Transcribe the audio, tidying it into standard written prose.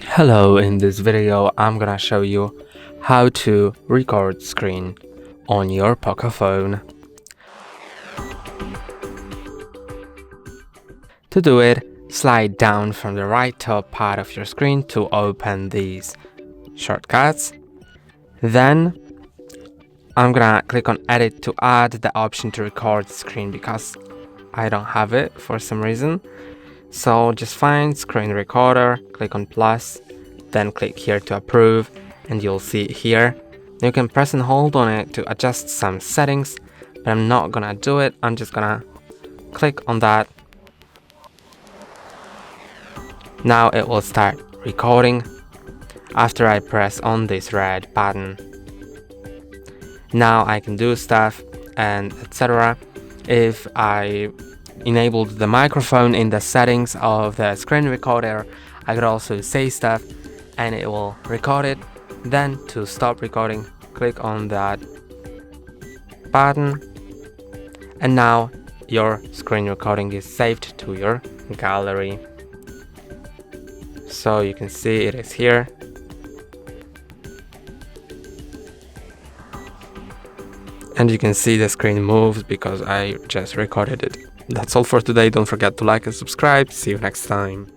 Hello, in this video I'm gonna show you how to record screen on your Poco phone. To do it, slide down from the right top part of your screen to open these shortcuts. Then I'm gonna click on edit to add the option to record screen because I don't have it for some reason. So just find screen recorder, click on plus, then click here to approve, and you'll see it here. You can press and hold on it to adjust some settings, but I'm not gonna do it. I'm just gonna click on that. Now it will start recording after I press on this red button. Now I can do stuff and etc. If I enabled the microphone in the settings of the screen recorder, I could also say stuff and it will record it. Then to stop recording, click on that button, and now your screen recording is saved to your gallery. So you can see it is here. And you can see the screen moves because I just recorded it. That's all for today. Don't forget to like and subscribe. See you next time.